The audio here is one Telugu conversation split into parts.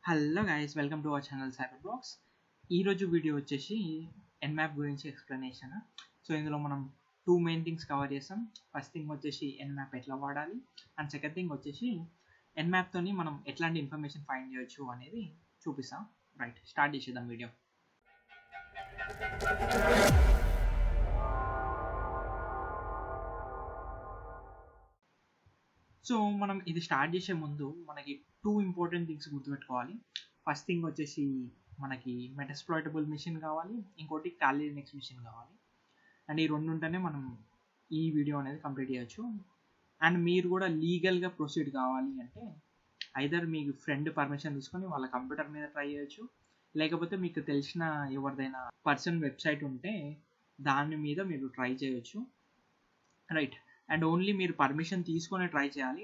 Hello guys, welcome to our channel Blockz. ఈరోజు వీడియో వచ్చేసి Nmap గురించి ఎక్స్ప్లెనేషన్. సో ఇందులో మనం టూ మెయిన్ థింగ్స్ కవర్ చేస్తాం. ఫస్ట్ థింగ్ వచ్చేసి Nmap ఎట్లా వాడాలి, అండ్ సెకండ్ థింగ్ వచ్చేసి Nmap తోని మనం ఎట్లాంటి ఇన్ఫర్మేషన్ ఫైండ్ చేయొచ్చు అనేది చూపిస్తాం. రైట్, స్టార్ట్ చేసేద్దాం వీడియో. సో మనం ఇది స్టార్ట్ చేసే ముందు మనకి టూ ఇంపార్టెంట్ థింగ్స్ గుర్తుపెట్టుకోవాలి. ఫస్ట్ థింగ్ వచ్చేసి మనకి మెటాస్ప్లాయిటబుల్ మిషన్ కావాలి, ఇంకోటి ఖాళీ లినక్స్ మిషన్ కావాలి. అండ్ ఈ రెండు ఉంటేనే మనం ఈ వీడియో అనేది కంప్లీట్ చేయొచ్చు. అండ్ మీరు కూడా లీగల్గా ప్రొసీడ్ కావాలి అంటే ఐదర్ మీకు ఫ్రెండ్ పర్మిషన్ తీసుకొని వాళ్ళ కంప్యూటర్ మీద ట్రై చేయొచ్చు, లేకపోతే మీకు తెలిసిన ఎవరిదైనా పర్సన్ వెబ్సైట్ ఉంటే దాని మీద మీరు ట్రై చేయొచ్చు. రైట్, అండ్ ఓన్లీ మీరు పర్మిషన్ తీసుకొని ట్రై చేయాలి.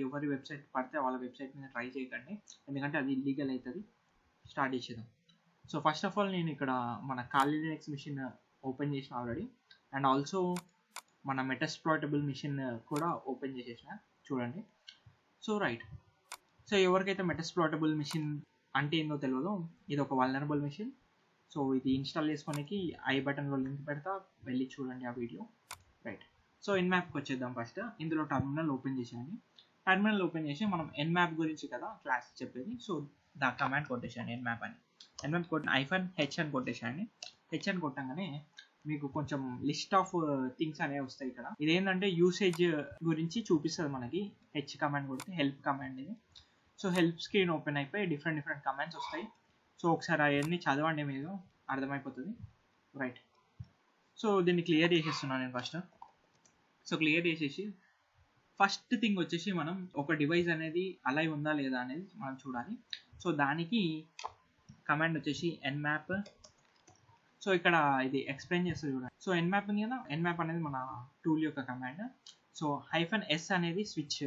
ఎవరి వెబ్సైట్ పడితే వాళ్ళ వెబ్సైట్ మీద ట్రై చేయకండి, ఎందుకంటే అది ఇల్లీగల్ అవుతుంది. స్టార్ట్ చేసేద్దాం. సో ఫస్ట్ ఆఫ్ ఆల్ నేను ఇక్కడ మన ఖాళీ లినక్స్ మిషన్ ఓపెన్ చేసిన ఆల్రెడీ, అండ్ ఆల్సో మన మెటాస్ప్లాయిటబుల్ మిషన్ కూడా ఓపెన్ చేసేసిన, చూడండి. సో రైట్, సో ఎవరికైతే మెటాస్ప్లాయిటబుల్ మిషన్ అంటే ఏందో తెలియదో, ఇది ఒక వల్నరబుల్ మిషన్. సో ఇది ఇన్స్టాల్ చేసుకోనికి ఐ బటన్లో లింక్ పెడతా, వెళ్ళి చూడండి ఆ వీడియో. రైట్, సో Nmapకి వచ్చేద్దాం. ఫస్ట్ ఇందులో టర్మినల్ ఓపెన్ చేసేయండి. టర్మినల్ ఓపెన్ చేసి మనం Nmap గురించి కదా క్లాస్ చెప్పేది, సో దా కమాండ్ కొట్టేసాను Nmap అని. Nmap -h అని కొట్టేసాయండి. హెచ్ అని కొట్టగానే మీకు కొంచెం లిస్ట్ ఆఫ్ థింగ్స్ అనేవి వస్తాయి. ఇక్కడ ఇదేంటంటే యూసేజ్ గురించి చూపిస్తుంది మనకి. హెచ్ కమాండ్ కొడితే హెల్ప్ కమాండ్ ఇది. సో హెల్ప్ స్క్రీన్ ఓపెన్ అయిపోయి డిఫరెంట్ కమాండ్స్ వస్తాయి. సో ఒకసారి అవన్నీ చదవండి, మీరు అర్థమైపోతుంది. రైట్, సో దీన్ని క్లియర్ చేసేస్తున్నాను నేను ఫస్ట్. సో క్లియర్ చేసేసి ఫస్ట్ థింగ్ వచ్చేసి మనం ఒక డివైస్ అనేది అలైవ్ ఉందా లేదా అనేది మనం చూడాలి. సో దానికి కమాండ్ వచ్చేసి Nmap. సో ఇక్కడ ఇది ఎక్స్ప్లెయిన్ చేస్తుంది చూడండి. సో Nmap ఉంది కదా, Nmap అనేది మన టూల్ యొక్క కమాండ్. సో -s అనేది స్విచ్.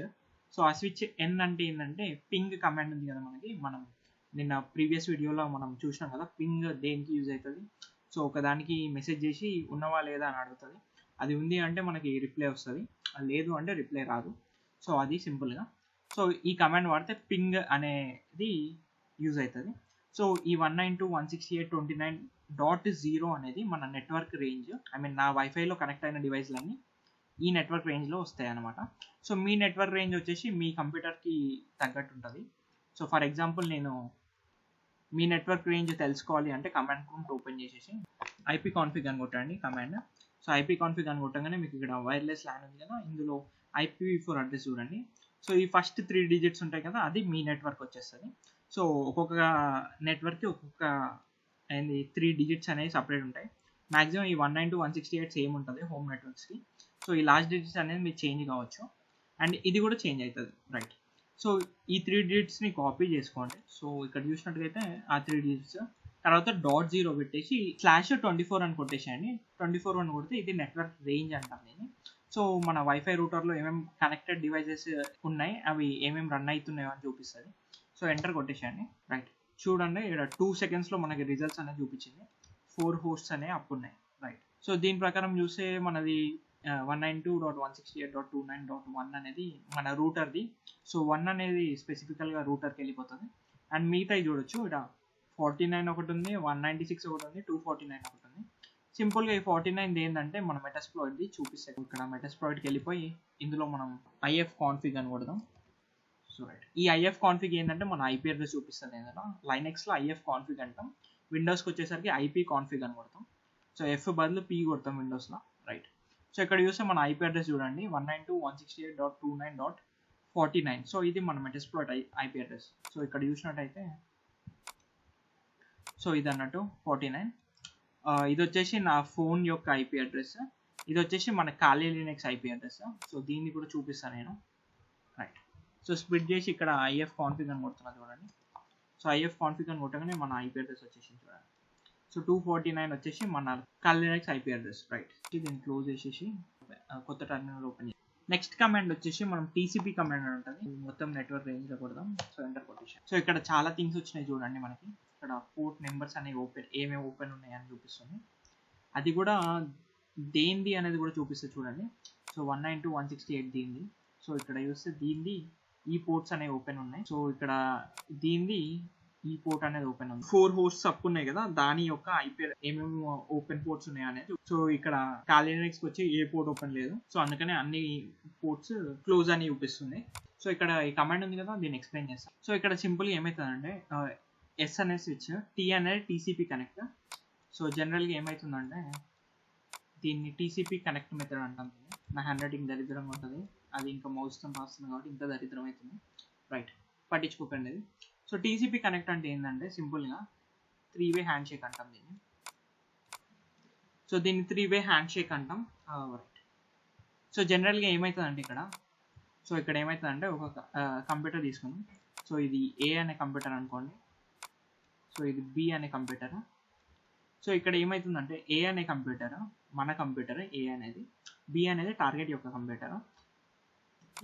సో ఆ స్విచ్ N అంటే ఏంటంటే పింగ్ కమాండ్ ఉంది కదా మనకి. మనం నిన్న ప్రీవియస్ వీడియోలో మనం చూసినాం కదా, పింగ్ దేనికి యూజ్ అవుతుంది. సో ఒకదానికి మెసేజ్ చేసి ఉన్నవా లేదా అని అడుగుతుంది. అది ఉంది అంటే మనకి రిప్లై వస్తుంది, లేదు అంటే రిప్లై రాదు. సో అది సింపుల్గా. సో ఈ కమాండ్ వాడితే పింగ్ అనేది యూజ్ అవుతుంది. సో ఈ 192.168.29.0 అనేది మన నెట్వర్క్ రేంజ్. ఐ మీన్ నా వైఫైలో కనెక్ట్ అయిన డివైస్లన్నీ ఈ నెట్వర్క్ రేంజ్లో వస్తాయి అన్నమాట. సో మీ నెట్వర్క్ రేంజ్ వచ్చేసి మీ కంప్యూటర్కి తగ్గట్టు ఉంటుంది. సో ఫర్ ఎగ్జాంపుల్ నేను మీ నెట్వర్క్ రేంజ్ తెలుసుకోవాలి అంటే కమాండ్ ప్రాంప్ట్ ఓపెన్ చేసేసి IP కాన్ఫిగ్ అని కొట్టండి కమాండ్. సో IP కాన్ఫిగ్ అని కొట్టగానే మీకు ఇక్కడ వైర్లెస్ ల్యాన్ ఉంది కదా, ఇందులో IPv4 అడ్రస్ చూడండి. సో ఈ ఫస్ట్ 3 డిజిట్స్ ఉంటాయి కదా, అది మీ నెట్వర్క్ వచ్చేస్తుంది. సో ఒక్కొక్క నెట్వర్క్కి ఒక్కొక్క 3 డిజిట్స్ అనేవి సపరేట్ ఉంటాయి. మ్యాక్సిమం ఈ 192.168 సేమ్ ఉంటుంది హోమ్ నెట్వర్క్స్కి. సో ఈ లాస్ట్ డిజిట్స్ అనేది మీకు చేంజ్ కావచ్చు, అండ్ ఇది కూడా చేంజ్ అవుతుంది. రైట్, సో ఈ 3 డిజిట్స్ని కాపీ చేసుకోండి. సో ఇక్కడ చూసినట్టుగైతే ఆ 3 డిజిట్స్ తర్వాత .0 పెట్టేసి /24 అని కొట్టేసేయండి. 24 అని కొడితే ఇది నెట్వర్క్ రేంజ్ అంటాం నేను. సో మన వైఫై రూటర్లో ఏమేమి కనెక్టెడ్ డివైజెస్ ఉన్నాయి, అవి ఏమేమి రన్ అవుతున్నాయో అని చూపిస్తుంది. So enter కొట్టేసేయండి. రైట్, చూడండి ఇక్కడ 2 సెకండ్స్లో మనకి రిజల్ట్స్ అనేది చూపించింది. 4 హోస్ట్స్ అనేవి అప్ ఉన్నాయి. రైట్, సో దీని ప్రకారం చూస్తే మనది 192.168.29.1 అనేది మన రూటర్ది. సో 1 అనేది స్పెసిఫికల్గా రూటర్కి వెళ్ళిపోతుంది. అండ్ మిగతాయి చూడొచ్చు, ఇక్కడ 49 ఒకటి ఉంది, 196 ఒకటి ఉంది, 249 ఒకటి ఉంది. సింపుల్గా ఈ 49 ఏంటంటే మన మెటాస్ప్లాయిట్ది చూపిస్తాయి. ఇక్కడ మెటాస్ప్లాయిట్కి వెళ్ళిపోయి ఇందులో మనం IF కాన్ఫిగ్ అని కొడదాం. సో రైట్, ఈ IF కాన్ఫిగ్ ఏంటంటే మన IP అడ్రస్ చూపిస్తుంది. ఏదైనా లైనక్స్లో IF కాన్ఫిగ్ అంటాం, విండోస్కి వచ్చేసరికి IP కాన్ఫిగ్ అని కొడతాం. సో F బదులు P కొడతాం విండోస్లో. రైట్, సో ఇక్కడ చూస్తే మన IP అడ్రస్ చూడండి 192.168.29.49. సో ఇది మన మెటాస్ప్లాయిట్ IP అడ్రస్. సో ఇక్కడ చూసినట్టయితే సో ఇది అన్నట్టు 49. ఇది వచ్చేసి నా ఫోన్ యొక్క IP అడ్రస్. ఇది వచ్చేసి మన ఖాళీ లినక్స్ IP అడ్రస్. సో దీన్ని కూడా చూపిస్తాను నేను. రైట్, సో స్ప్లిట్ చేసి ఇక్కడ IF కాన్ఫిగ్ అని కొడుతున్నా చూడండి. సో IF కాన్ఫిగ్ అని కొట్టగానే మన IP అడ్రస్ వచ్చేసి చూడండి. సో 249 వచ్చేసి మన ఖాళీ లినక్స్ IP అడ్రస్. రైట్, దీన్ని క్లోజ్ చేసేసి కొత్త టర్మినల్ ఓపెన్ చేసి నెక్స్ట్ కమాండ్ వచ్చేసి మనం TCP కమాండ్ అని ఉంటుంది. మొత్తం నెట్వర్క్ రేంజ్లో కొడదాం. So enter కొట్టేసాం. సో ఇక్కడ చాలా థింగ్స్ వచ్చినాయి చూడండి. మనకి ఇక్కడ పోర్ట్ నెంబర్స్ అనేవి ఏమేమి ఓపెన్ ఉన్నాయని చూపిస్తుంది. అది కూడా దేనిది అనేది కూడా చూపిస్తుంది చూడండి. సో 192.168 దీనిది. సో ఇక్కడ చూస్తే దీనిది ఈ పోర్ట్స్ అనేవి ఓపెన్ ఉన్నాయి. సో ఇక్కడ దీనిది ఈ పోర్ట్ అనేది ఓపెన్ ఉంది. 4 హోస్ట్స్ అప్ ఉన్నాయి కదా, దాని యొక్క ఐపీ ఏమేమి ఓపెన్ పోర్ట్స్ ఉన్నాయి అనేది. సో ఇక్కడ Kali Linux కి వచ్చి ఏ పోర్ట్ ఓపెన్ లేదు, సో అందుకనే అన్ని పోర్ట్స్ క్లోజ్ అని చూపిస్తుంది. సో ఇక్కడ ఈ కమాండ్ ఉంది కదా, దీన్ని ఎక్స్ప్లెయిన్ చేస్తాను. సో ఇక్కడ సింపుల్గా ఏమవుతుందంటే ఎస్ అనే స్విచ్, టీ అనేది టీసీపీ కనెక్ట్. సో జనరల్గా ఏమవుతుందంటే దీన్ని టీసీపీ కనెక్ట్ మెథడ్ అంటాం. నా హ్యాండ్ రైటింగ్ దరిద్రంగా ఉంటుంది, అది ఇంకా మౌస్తో రాస్తుంది కాబట్టి ఇంకా దరిద్రం అవుతుంది. రైట్, పట్టించుకోకండి అది. సో టీసీపీ కనెక్ట్ అంటే ఏంటంటే సింపుల్గా 3-way హ్యాండ్ షేక్ అంటాం దీన్ని. సో దీన్ని 3-way హ్యాండ్ షేక్ అంటాం. రైట్. సో జనరల్గా ఏమవుతుందంటే ఇక్కడ ఏమవుతుందంటే ఒక కంప్యూటర్ తీసుకుందాం. సో ఇది ఏ అనే కంప్యూటర్ అనుకోండి, సో ఇది బి అనే కంప్యూటర్. సో ఇక్కడ ఏమవుతుందంటే ఏ అనే కంప్యూటర్ మన కంప్యూటర్, ఏ అనేది, బి అనేది టార్గెట్ యొక్క కంప్యూటర్.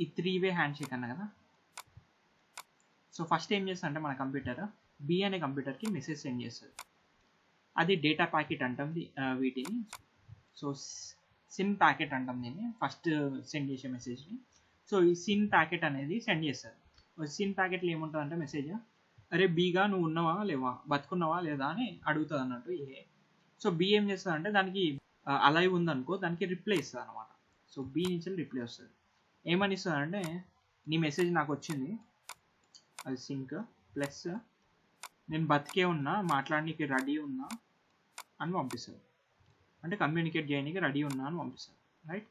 ఈ 3-way హ్యాండ్ షేక్ అన్న కదా. సో ఫస్ట్ ఏం చేస్తా అంటే మన కంప్యూటర్ బి అనే కంప్యూటర్కి మెసేజ్ సెండ్ చేస్తుంది. అది డేటా ప్యాకెట్ అంటాం వీటిని. సో సిన్ ప్యాకెట్ అంటాం దీన్ని, ఫస్ట్ సెండ్ చేసే మెసేజ్ని. సో ఈ సిన్ ప్యాకెట్ అనేది సెండ్ చేస్తుంది. సిన్ ప్యాకెట్లో ఏముంటుంది అంటే మెసేజ్, అరే బీగా నువ్వు ఉన్నావా లేవా, బతుకున్నావా లేదా అని అడుగుతుంది అన్నట్టు ఏ. సో బి ఏం చేస్తుంది అంటే దానికి అలైవ్ ఉందనుకో, దానికి రిప్లై ఇస్తుంది అనమాట. సో బి నుంచి రిప్లై వస్తుంది. ఏమని ఇస్తుంది అంటే నీ మెసేజ్ నాకు వచ్చింది, అది సింక్ ప్లస్ నేను బతికే ఉన్నా, మాట్లాడడానికి రెడీ ఉన్నా అని పంపిస్తుంది. అంటే కమ్యూనికేట్ చేయడానికి రెడీ ఉన్నా అని పంపిస్తుంది. రైట్.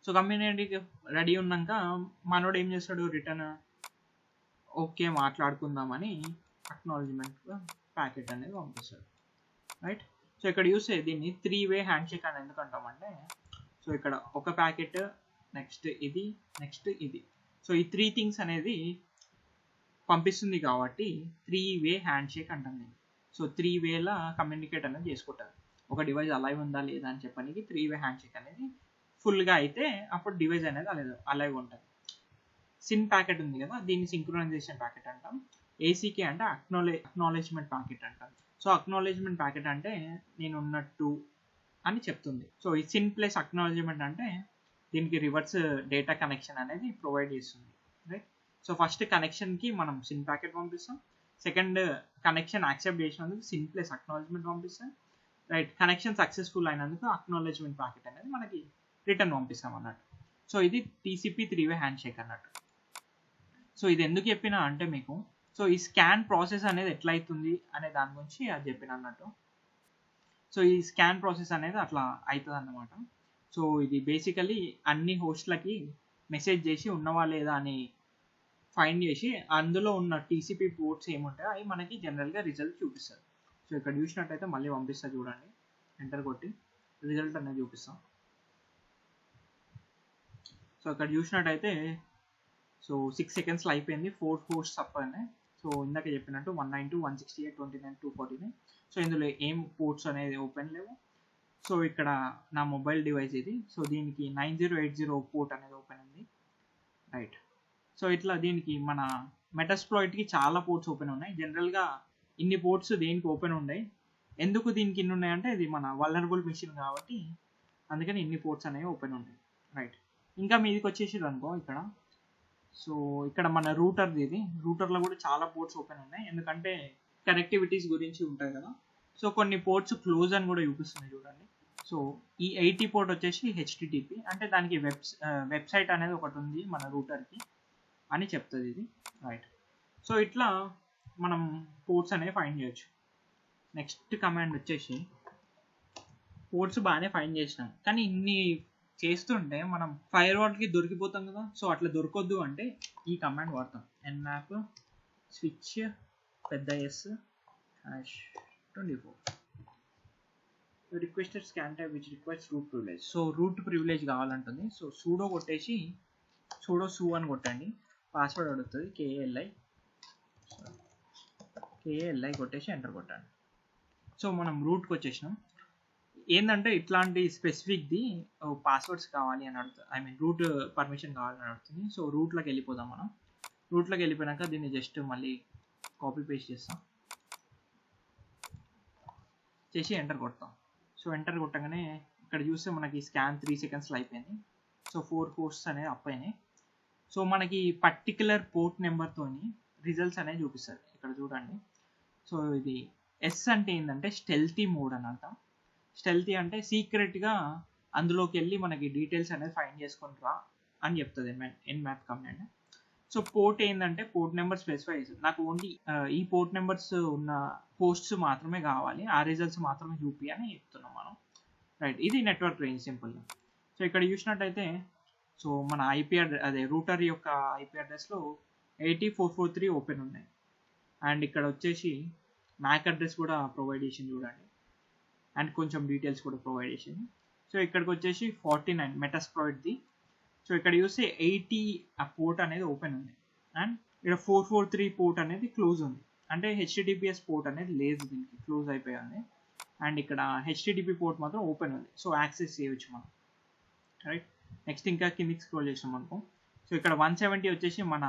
సో కమ్యూనికేట్ రెడీ ఉన్నాక మనోడు ఏం చేస్తాడు, రిటర్న్ ఓకే మాట్లాడుకుందామని అక్నాలజ్మెంట్ ప్యాకెట్ అనేది పంపిస్తాడు. రైట్. సో ఇక్కడ చూస్తే దీన్ని 3-way హ్యాండ్ షేక్ అని ఎందుకు అంటామంటే, సో ఇక్కడ ఒక ప్యాకెట్, నెక్స్ట్ ఇది, నెక్స్ట్ ఇది. సో ఈ 3 థింగ్స్ అనేది పంపిస్తుంది కాబట్టి 3-way హ్యాండ్ షేక్ అంటాం నేను. సో 3-wayలా కమ్యూనికేట్ అనేది చేసుకుంటారు. ఒక డివైస్ అలైవ్ ఉందా లేదా అని చెప్పడానికి 3-way హ్యాండ్ షేక్ అనేది ఫుల్గా అయితే అప్పుడు డివైస్ అనేది అలైవ్ ఉంటుంది. సిన్ ప్యాకెట్ ఉంది కదా, దీన్ని సింక్రోనైజేషన్ ప్యాకెట్ అంటాం. ఏసీకే అంటే అక్నాలెడ్జ్మెంట్ ప్యాకెట్ అంటాం. సో అక్నాలెడ్జ్మెంట్ ప్యాకెట్ అంటే నేను ఉన్నట్టు అని చెప్తుంది. సో ఈ సిన్ ప్లస్ అక్నాలెడ్జ్మెంట్ అంటే దీనికి రివర్స్ డేటా కనెక్షన్ అనేది ప్రొవైడ్ చేస్తుంది. రైట్. సో ఫస్ట్ కనెక్షన్కి మనం సిన్ ప్యాకెట్ పంపిస్తాం, సెకండ్ కనెక్షన్ యాక్సెప్ట్ చేసినందుకు సిన్ ప్లస్ అక్నాలెడ్జ్మెంట్ పంపిస్తాం. రైట్. కనెక్షన్ సక్సెస్ఫుల్ అయినందుకు అక్నాలెడ్జ్మెంట్ ప్యాకెట్ అనేది మనకి రిటర్న్ పంపిస్తాం అన్నట్టు. సో ఇది టీసీపీ 3-way హ్యాండ్ షేక్ అన్నట్టు. సో ఇది ఎందుకు చెప్పినా అంటే మీకు, సో ఈ స్కాన్ ప్రాసెస్ అనేది ఎట్లా అవుతుంది అనే దాని గురించి అది చెప్పిన అన్నట్టు. సో ఈ స్కాన్ ప్రాసెస్ అనేది అట్లా అవుతుంది అన్నమాట. సో ఇది బేసికలీ అన్ని హోస్ట్లకి మెసేజ్ చేసి ఉన్నవా లేదా అని ఫైండ్ చేసి అందులో ఉన్న టీసీపీ పోర్ట్స్ ఏముంటాయో అవి మనకి జనరల్గా రిజల్ట్ చూపిస్తారు. సో ఇక్కడ చూసినట్టయితే మళ్ళీ పంపిస్తా చూడండి, ఎంటర్ కొట్టి రిజల్ట్ అనేది చూపిస్తాం. సో ఇక్కడ చూసినట్టయితే సో 6 సెకండ్స్లో అయిపోయింది, 4 హోస్ట్స్ అప్ అయినాయి. సో ఇందాక చెప్పినట్టు 192, 168, 29, 249. సో ఇందులో ఏం పోర్ట్స్ అనేది ఓపెన్ లేవు. సో ఇక్కడ నా మొబైల్ డివైస్ ఇది. సో దీనికి 9080 పోర్ట్ అనేది ఓపెన్ ఉంది. రైట్. సో ఇట్లా దీనికి మన మెటాస్ప్లాయిట్కి చాలా పోర్ట్స్ ఓపెన్ ఉన్నాయి. జనరల్గా ఇన్ని పోర్ట్స్ దేనికి ఓపెన్ ఉన్నాయి, ఎందుకు దీనికి ఇన్ని ఉన్నాయంటే ఇది మన వల్నరబుల్ మిషన్ కాబట్టి అందుకని ఇన్ని పోర్ట్స్ అనేవి ఓపెన్ ఉన్నాయి. రైట్. ఇంకా మీదికి వచ్చేసి అనుకో ఇక్కడ, సో ఇక్కడ మన రూటర్ది ఇది, రూటర్లో కూడా చాలా పోర్ట్స్ ఓపెన్ ఉన్నాయి ఎందుకంటే కనెక్టివిటీస్ గురించి ఉంటాయి కదా. సో కొన్ని పోర్ట్స్ క్లోజ్ అని కూడా చూపిస్తుంది చూడండి. సో ఈ 80 పోర్ట్ వచ్చేసి హెచ్టిటిపి అంటే దానికి వెబ్సైట్ అనేది ఒకటి ఉంది మన రూటర్కి అని చెప్తుంది ఇది. రైట్. సో ఇట్లా మనం పోర్ట్స్ అనేవి ఫైండ్ చేయొచ్చు. నెక్స్ట్ కమాండ్ వచ్చేసి పోర్ట్స్ బాగానే ఫైండ్ చేసినాం, కానీ ఇన్ని చేస్తుంటే మనం ఫైర్ వాల్కి దొరికిపోతాం కదా. సో అట్లా దొరకొద్దు అంటే ఈ కమాండ్ వాడతాం, nmap స్విచ్ పెద్ద S #24 requested scan type which requires root privilege. So root privilege కావాలంటుంది. సో సూడో కొట్టేసి సూడో సూ అని కొట్టండి, పాస్వర్డ్ అడుగుతుంది KALI కొట్టేసి ఎంటర్ కొట్టండి. సో మనం రూట్కి వచ్చేసినాం. ఏంటంటే ఇట్లాంటి స్పెసిఫిక్ది పాస్వర్డ్స్ కావాలి అని అడుగుతుంది, ఐ మీన్ రూట్ పర్మిషన్ కావాలని అడుగుతుంది. సో రూట్లోకి వెళ్ళిపోదాం. మనం రూట్లోకి వెళ్ళిపోయాక దీన్ని జస్ట్ మళ్ళీ కాపీ పేస్ట్ చేస్తాం, చేసి ఎంటర్ కొడతాం. సో ఎంటర్ కొట్టగానే ఇక్కడ చూస్తే మనకి స్కాన్ 3 సెకండ్స్లో అయిపోయింది. సో 4 హోస్ట్స్ అనేవి అప్ అయినాయి. సో మనకి పర్టికులర్ పోర్ట్ నెంబర్తోని రిజల్ట్స్ అనేది చూపిస్తుంది. ఇక్కడ చూడండి. సో ఇది ఎస్ అంటే ఏంటంటే స్టెల్తీ మోడ్ అని అర్థం. స్టెల్తీ అంటే సీక్రెట్గా అందులోకి వెళ్ళి మనకి డీటెయిల్స్ అనేది ఫైండ్ చేసుకొని రా అని చెప్తుంది Nmap కమాండ్. సో పోర్ట్ ఏంటంటే పోర్ట్ నెంబర్ స్పెసిఫై చేస్తుంది. నాకు ఓన్లీ ఈ పోర్ట్ నెంబర్స్ ఉన్న పోస్ట్స్ మాత్రమే కావాలి, ఆ రిజల్ట్స్ మాత్రమే చూపి అని చెప్తున్నాం మనం. రైట్, ఇది నెట్వర్క్ రేంజ్ సింపుల్గా. సో ఇక్కడ చూసినట్టయితే సో మన ఐపీ అదే రూటర్ యొక్క ఐపీ అడ్రస్లో 8443 ఓపెన్ ఉన్నాయి. అండ్ ఇక్కడ వచ్చేసి మ్యాక్ అడ్రస్ కూడా ప్రొవైడ్ చేసింది చూడండి, అండ్ కొంచెం డీటెయిల్స్ కూడా ప్రొవైడ్ చేసింది. సో ఇక్కడికి వచ్చేసి 49 మెటాస్ప్లాయిట్ది. సో ఇక్కడ చూస్తే 80 ఆ పోర్ట్ అనేది ఓపెన్ ఉంది, అండ్ ఇక్కడ 443 పోర్ట్ అనేది క్లోజ్ ఉంది. అంటే హెచ్టిటిపిఎస్ పోర్ట్ అనేది లేదు, దీనికి క్లోజ్ అయిపోయింది. అండ్ ఇక్కడ హెచ్టిటిపి పోర్ట్ మాత్రం ఓపెన్ ఉంది, సో యాక్సెస్ చేయవచ్చు మనం. రైట్, నెక్స్ట్ ఇంకా కిందికి స్క్రోల్ చేసాం అనుకో. సో ఇక్కడ 170 వచ్చేసి మన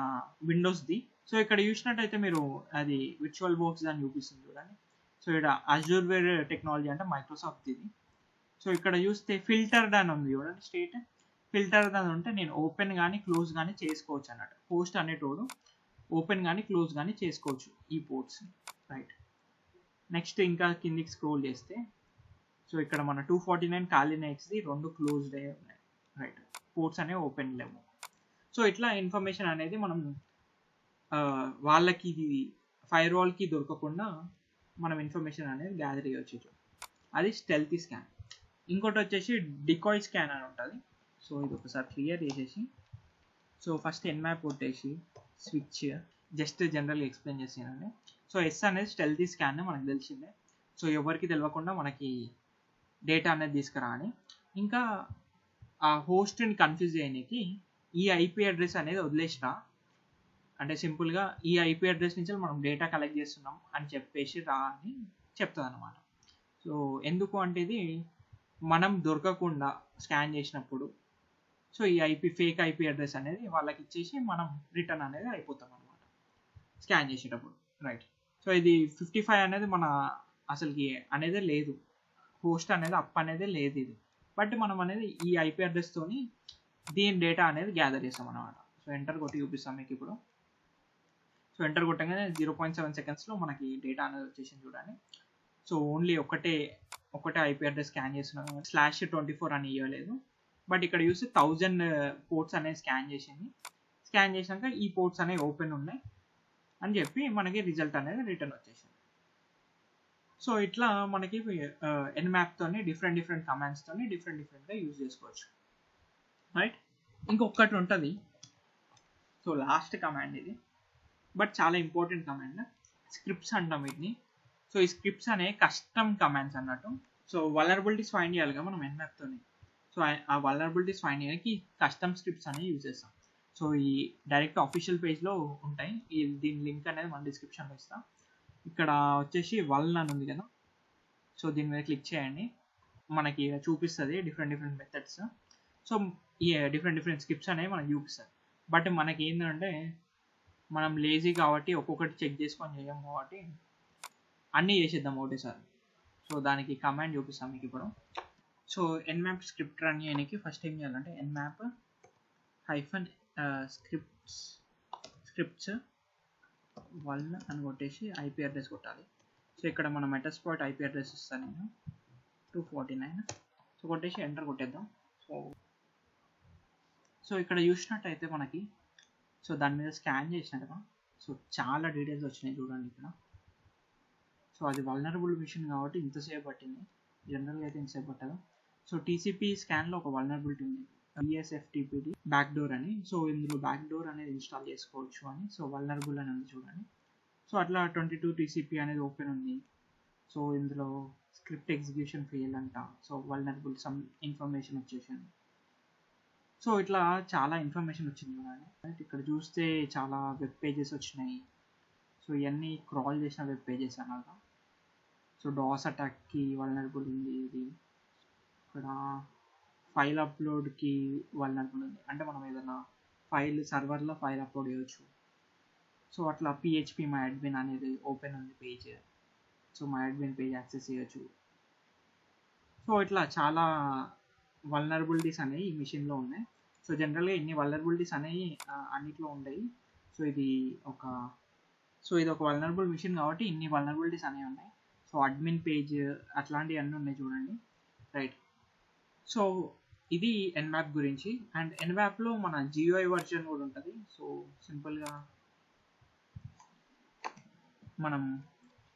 విండోస్ది. సో ఇక్కడ చూసినట్టయితే మీరు అది విర్చువల్ బాక్స్ అని చూపిస్తుంది చూడండి. సో ఇక్కడ అజూర్వేర్ టెక్నాలజీ అంటే మైక్రోసాఫ్ట్ ఇది. సో ఇక్కడ చూస్తే ఫిల్టర్డ్ అని ఉంది చూడండి, స్టేట్ ఫిల్టర్డ్ అని ఉంటే నేను ఓపెన్ కానీ క్లోజ్ కానీ చేసుకోవచ్చు అన్నట్టు. పోస్ట్ అనేటోడు ఓపెన్ కానీ క్లోజ్ కానీ చేసుకోవచ్చు ఈ పోర్ట్స్. రైట్, నెక్స్ట్ ఇంకా కిందికి స్క్రోల్ చేస్తే సో ఇక్కడ మన 249 ఖాళీ నైట్స్ది 2 క్లోజ్డ్ అయ్యి ఉన్నాయి. రైట్, పోర్ట్స్ అనేవి ఓపెన్ లేవు. సో ఇట్లా ఇన్ఫర్మేషన్ అనేది మనం వాళ్ళకి ఇది ఫైర్ వాల్కి దొరకకుండా మనం ఇన్ఫర్మేషన్ అనేది గ్యాదర్ చేయవచ్చు. అది స్టెల్తీ స్కాన్. ఇంకోటి వచ్చేసి డికాయ్ స్కాన్ అని ఉంటుంది. సో ఇది ఒకసారి క్లియర్ చేసేసి, సో ఫస్ట్ Nmap కొట్టేసి స్విచ్ జస్ట్ జనరల్గా ఎక్స్ప్లెయిన్ చేసానండి. సో ఎస్ అనేది స్టెల్తీ స్కాన్ మనకు తెలిసిందే. సో ఎవరికి తెలియకుండా మనకి డేటా అనేది తీసుకురాని, ఇంకా ఆ హోస్ట్ని కన్ఫ్యూజ్ చేయడానికి ఈ ఐపీ అడ్రస్ అనేది వదిలేసిరా, అంటే సింపుల్గా ఈ ఐపీ అడ్రస్ నుంచి మనం డేటా కలెక్ట్ చేస్తున్నాం అని చెప్పేసి రా అని చెప్తుంది అనమాట. సో ఎందుకు అంటే ఇది మనం దొరకకుండా స్కాన్ చేసినప్పుడు సో ఈ ఫేక్ ఐపీ అడ్రస్ అనేది వాళ్ళకి ఇచ్చేసి మనం రిటర్న్ అనేది అయిపోతాం అనమాట స్కాన్ చేసేటప్పుడు. రైట్, సో ఇది 55 అనేది మన అసలుకి అనేది లేదు, హోస్ట్ అనేది అప్ అనేది లేదు ఇది. బట్ మనం అనేది ఈ ఐపీ అడ్రస్తోని దీని డేటా అనేది గ్యాదర్ చేస్తాం అనమాట. సో ఎంటర్ కొట్టి చూపిస్తాం మీకు ఇప్పుడు. సో ఎంటర్ కొట్టగానే 0.7 సెకండ్స్లో మనకి డేటా అనేది వచ్చేసింది చూడండి. సో ఓన్లీ ఒకటే ఐపీ అడ్రస్ స్కాన్ చేస్తున్నాం, /24 అని ఇవ్వలేదు. బట్ ఇక్కడ చూస్తే 1000 పోర్ట్స్ అనేది స్కాన్ చేసింది. స్కాన్ చేసినాక ఈ పోర్ట్స్ అనేవి ఓపెన్ ఉన్నాయి అని చెప్పి మనకి రిజల్ట్ అనేది రిటర్న్ వచ్చేసింది. సో ఇట్లా మనకి Nmap తోని డిఫరెంట్ కమాండ్స్ తోని డిఫరెంట్గా యూజ్ చేసుకోవచ్చు. రైట్, ఇంకొకటి ఉంటుంది. సో లాస్ట్ కమాండ్ ఇది, బట్ చాలా ఇంపార్టెంట్ కమాండ్, స్క్రిప్ట్స్ అంటాం వీటిని. సో ఈ స్క్రిప్ట్స్ అనే కస్టమ్ కమాండ్స్ అన్నట్టు. సో వలనరబిలిటీస్ ఫైండ్ చేయాలిగా మనం Nmap తోని. సో ఆ వలనరబిలిటీస్ ఫైండ్ చేయడానికి కస్టమ్ స్క్రిప్ట్స్ అనేవి యూజ్ చేస్తాం. సో ఈ డైరెక్ట్ ఆఫీషియల్ పేజ్లో ఉంటాయి, దీని లింక్ అనేది మన డిస్క్రిప్షన్లో ఇస్తాం. ఇక్కడ వచ్చేసి వల్న్ అని ఉంది కదా, సో దీని మీద క్లిక్ చేయండి, మనకి చూపిస్తుంది డిఫరెంట్ మెథడ్స్. సో ఈ డిఫరెంట్ స్క్రిప్ట్స్ అనేవి మనకి చూపిస్తుంది. బట్ మనకి ఏంటంటే మనం లేజీ కాబట్టి ఒక్కొక్కటి చెక్ చేసుకొని చేయం కాబట్టి అన్నీ చేసేద్దాం ఒకటేసారి. సో దానికి కమాండ్ చూపిస్తాం మీకు ఇప్పుడు. సో Nmap స్క్రిప్ట్ రన్ చేయడానికి ఫస్ట్ ఏం చేయాలంటే Nmap స్క్రిప్ట్స్ వల్న్ అని కొట్టేసి ఐపీ అడ్రస్ కొట్టాలి. సో ఇక్కడ మన మెటాస్ప్లాయిట్ ఐపీ అడ్రస్ ఇస్తాను నేను 249. సో కొట్టేసి ఎంటర్ కొట్టేద్దాం. సో ఇక్కడ చూసినట్టయితే మనకి సో దాని మీద స్కాన్ చేసినట్టుగా సో చాలా డీటెయిల్స్ వచ్చినాయి చూడండి ఇక్కడ. సో అది వల్నరబుల్ మిషన్ కాబట్టి ఇంతసేపు పట్టింది, జనరల్గా అయితే ఇంతసేపు పట్టదు. సో టీసీపీ స్కాన్లో ఒక వల్నరబిలిటీ ఉంది, BSFTPD బ్యాక్ డోర్ అని. సో ఇందులో బ్యాక్ డోర్ అనేది ఇన్స్టాల్ చేసుకోవచ్చు అని. సో వల్నరబుల్ అని ఉంది చూడండి. సో అట్లా 22 టీసీపీ అనేది ఓపెన్ ఉంది. సో ఇందులో స్క్రిప్ట్ ఎగ్జిక్యూషన్ ఫెయిల్ అంట. సో వల్నరబుల్ సమ్ ఇన్ఫర్మేషన్ వచ్చేసింది. సో ఇట్లా చాలా ఇన్ఫర్మేషన్ వచ్చింది చూడండి. ఇక్కడ చూస్తే చాలా వెబ్ పేజెస్ వచ్చినాయి. సో ఇవన్నీ క్రాల్ చేసిన వెబ్ పేజెస్ అన్నమాట. సో డాస్ అటాక్కి వల్నరబుల్ ఉంది ఇది. ఇక్కడ ఫైల్ అప్లోడ్కి వల్నరబుల్ ఉంది, అంటే మనం ఏదైనా సర్వర్లో ఫైల్ అప్లోడ్ చేయవచ్చు. సో అట్లా PHP మై అడ్మిన్ అనేది ఓపెన్ ఉంది page. So my admin page access చేయొచ్చు. సో ఇట్లా చాలా వల్నరబిలిటీస్ అనేవి ఈ మిషన్లో ఉన్నాయి. సో జనరల్గా ఇన్ని వల్నరబిలిటీస్ అనేవి అన్నిట్లో ఉంటాయి. సో ఇది ఒక వల్నరబుల్ మిషన్ కాబట్టి ఇన్ని వల్నరబిలిటీస్ అనేవి ఉన్నాయి. సో అడ్మిన్ పేజ్ అట్లాంటివి అన్నీ ఉన్నాయి చూడండి, రైట్. సో ఇది Nmap గురించి. అండ్ Nmapలో మన GUI వర్జన్ కూడా ఉంటుంది. సో సింపుల్గా మనం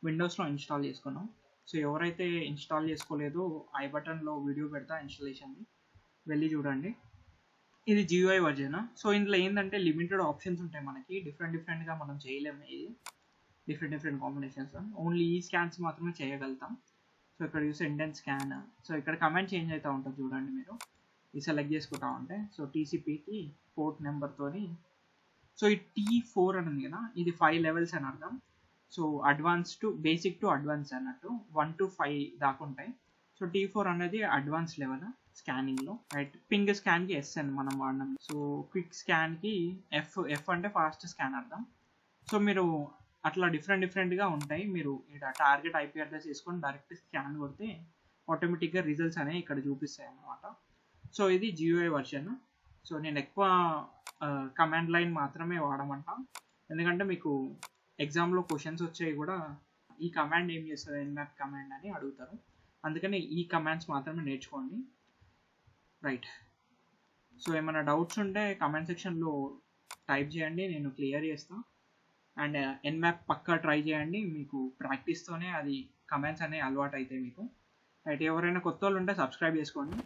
విండోస్లో ఇన్స్టాల్ చేసుకున్నాం. సో ఎవరైతే ఇన్స్టాల్ చేసుకోలేదో ఐ బటన్లో వీడియో పెడతా ఇన్స్టాలేషన్ది, వెళ్ళి చూడండి. ఇది GUI వర్జన్. సో ఇందులో ఏంటంటే లిమిటెడ్ ఆప్షన్స్ ఉంటాయి మనకి, డిఫరెంట్గా మనం చేయలేము. ఇది డిఫరెంట్ కాంబినేషన్స్, ఓన్లీ ఈ స్కాన్స్ మాత్రమే చేయగలుగుతాం. సో ఇక్కడ చూస్తే ఇండెంట్ స్కాన్. సో ఇక్కడ కమాండ్ చేంజ్ అవుతూ ఉంటుంది చూడండి, మీరు ఇది సెలెక్ట్ చేసుకుంటా ఉంటే. సో TCPకి పోర్ట్ నెంబర్తోని, సో ఈ T4 అని ఉంది కదా, ఇది 5 లెవెల్స్ అని అర్థం. సో బేసిక్ టు అడ్వాన్స్ అన్నట్టు 1 to 5 దాకా ఉంటాయి. సో T4 అనేది అడ్వాన్స్ లెవెల్ స్కానింగ్లో, రైట్. పింగ్ స్కాన్కి S అని మనం వాడినాం. సో క్విక్ స్కాన్కి F అంటే ఫాస్ట్ స్కాన్ అర్థం. సో మీరు అట్లా డిఫరెంట్గా ఉంటాయి. మీరు ఇక్కడ టార్గెట్ IP అడ్రస్ చేసుకొని డైరెక్ట్ స్కాన్ కొడితే ఆటోమేటిక్గా రిజల్ట్స్ అనేవి ఇక్కడ చూపిస్తాయి అన్నమాట. సో ఇది GUI వర్షన్. సో నేను ఎక్కువ కమాండ్ లైన్ మాత్రమే వాడమంటా, ఎందుకంటే మీకు ఎగ్జామ్లో క్వశ్చన్స్ వచ్చాయి కూడా ఈ కమాండ్ ఏం చేస్తుంది Nmap కమాండ్ అని అడుగుతారు. అందుకని ఈ కమాండ్స్ మాత్రమే నేర్చుకోండి, రైట్. సో ఏమైనా డౌట్స్ ఉంటే కమెంట్ సెక్షన్లో టైప్ చేయండి, నేను క్లియర్ చేస్తాను. అండ్ Nmap పక్కా ట్రై చేయండి, మీకు ప్రాక్టీస్తోనే అది కమెంట్స్ అనేవి అలవాటు అవుతాయి మీకు, రైట్. ఎవరైనా కొత్త వాళ్ళు ఉంటే సబ్స్క్రైబ్ చేసుకోండి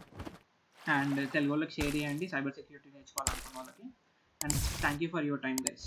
అండ్ తెలుగు వాళ్ళకి షేర్ చేయండి సైబర్ సెక్యూరిటీ నేర్చుకోవాలనుకున్న వాళ్ళకి. And thank you for your time guys.